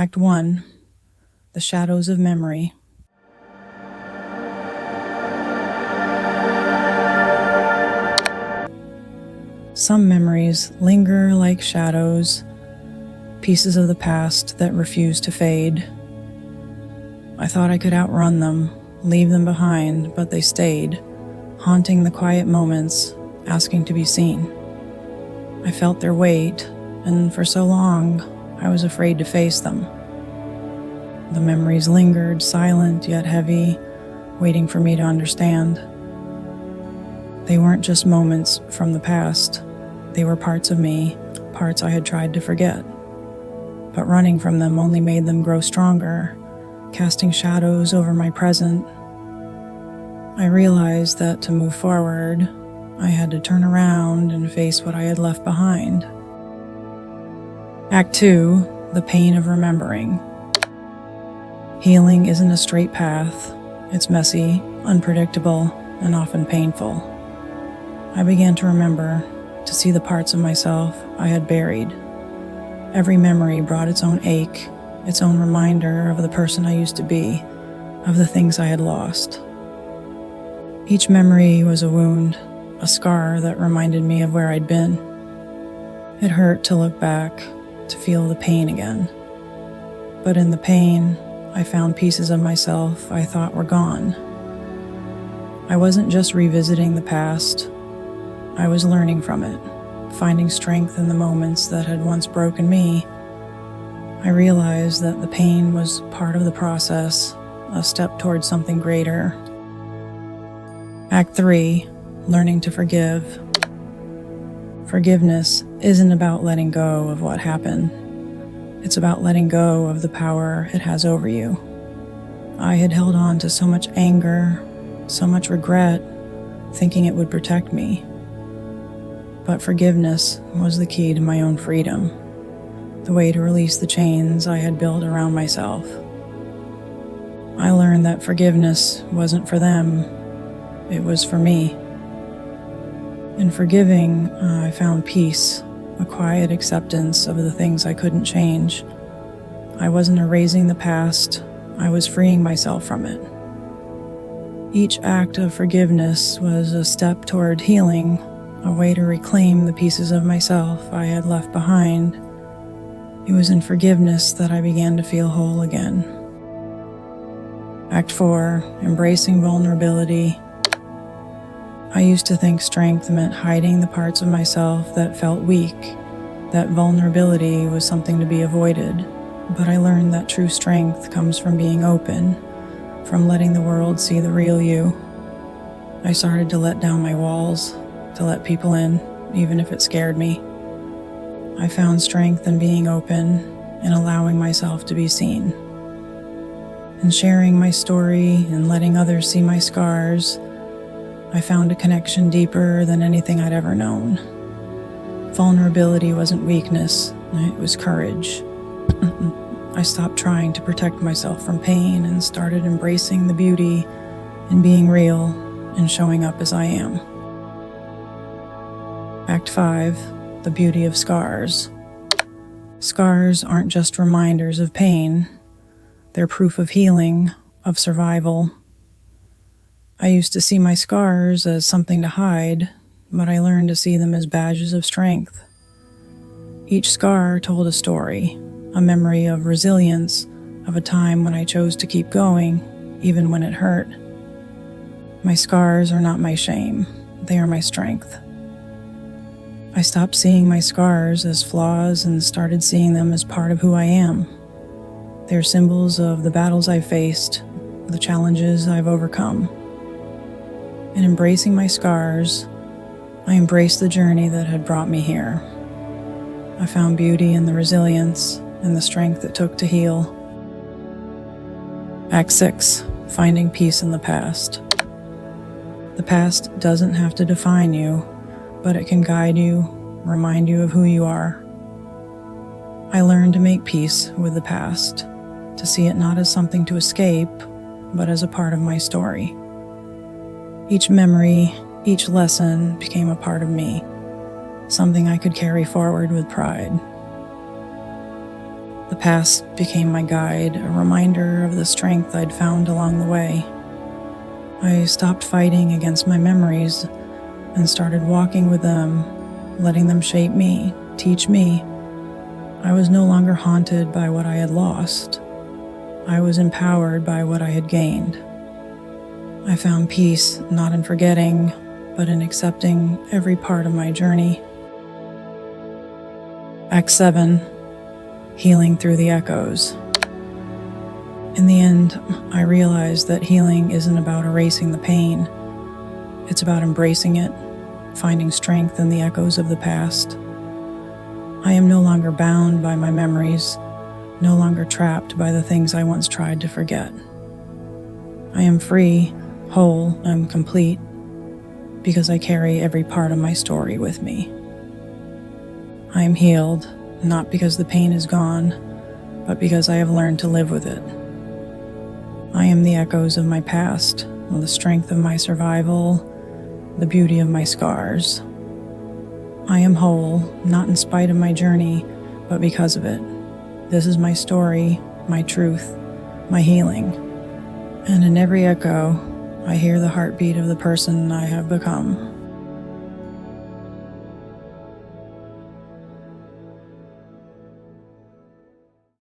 Act 1. The Shadows of Memory. Some memories linger like shadows, pieces of the past that refuse to fade. I thought I could outrun them, leave them behind, but they stayed, haunting the quiet moments, asking to be seen. I felt their weight, and for so long, I was afraid to face them. The memories lingered, silent yet heavy, waiting for me to understand. They weren't just moments from the past. They were parts of me, parts I had tried to forget. But running from them only made them grow stronger, casting shadows over my present. I realized that to move forward, I had to turn around and face what I had left behind. Act 2. The Pain of Remembering. Healing isn't a straight path. It's messy, unpredictable, and often painful. I began to remember, to see the parts of myself I had buried. Every memory brought its own ache, its own reminder of the person I used to be, of the things I had lost. Each memory was a wound, a scar that reminded me of where I'd been. It hurt to look back, to feel the pain again. But in the pain, I found pieces of myself I thought were gone. I wasn't just revisiting the past. I was learning from it, finding strength in the moments that had once broken me. I realized that the pain was part of the process, a step towards something greater. Act 3. Learning to forgive. Forgiveness isn't about letting go of what happened. It's about letting go of the power it has over you. I had held on to so much anger, so much regret, thinking it would protect me. But forgiveness was the key to my own freedom, the way to release the chains I had built around myself. I learned that forgiveness wasn't for them, it was for me. In forgiving, I found peace, a quiet acceptance of the things I couldn't change. I wasn't erasing the past, I was freeing myself from it. Each act of forgiveness was a step toward healing, a way to reclaim the pieces of myself I had left behind. It was in forgiveness that I began to feel whole again. Act 4. Embracing vulnerability. I used to think strength meant hiding the parts of myself that felt weak, that vulnerability was something to be avoided. But I learned that true strength comes from being open, from letting the world see the real you. I started to let down my walls, to let people in, even if it scared me. I found strength in being open and allowing myself to be seen. In sharing my story and letting others see my scars, I found a connection deeper than anything I'd ever known. Vulnerability wasn't weakness, it was courage. I stopped trying to protect myself from pain and started embracing the beauty in being real and showing up as I am. Act 5. The Beauty of Scars. Scars aren't just reminders of pain. They're proof of healing, of survival. I used to see my scars as something to hide, but I learned to see them as badges of strength. Each scar told a story, a memory of resilience, of a time when I chose to keep going, even when it hurt. My scars are not my shame, they are my strength. I stopped seeing my scars as flaws and started seeing them as part of who I am. They're symbols of the battles I've faced, the challenges I've overcome. In embracing my scars, I embraced the journey that had brought me here. I found beauty in the resilience and the strength it took to heal. Act 6. Finding peace in the past. The past doesn't have to define you, but it can guide you, remind you of who you are. I learned to make peace with the past, to see it not as something to escape, but as a part of my story. Each memory, each lesson became a part of me, something I could carry forward with pride. The past became my guide, a reminder of the strength I'd found along the way. I stopped fighting against my memories and started walking with them, letting them shape me, teach me. I was no longer haunted by what I had lost. I was empowered by what I had gained. I found peace not in forgetting, but in accepting every part of my journey. Act 7. Healing through the echoes. In the end, I realized that healing isn't about erasing the pain. It's about embracing it, finding strength in the echoes of the past. I am no longer bound by my memories, no longer trapped by the things I once tried to forget. I am free, whole, and complete because I carry every part of my story with me. I am healed, not because the pain is gone, but because I have learned to live with it. I am the echoes of my past, the strength of my survival, the beauty of my scars. I am whole, not in spite of my journey, but because of it. This is my story, my truth, my healing. And in every echo, I hear the heartbeat of the person I have become.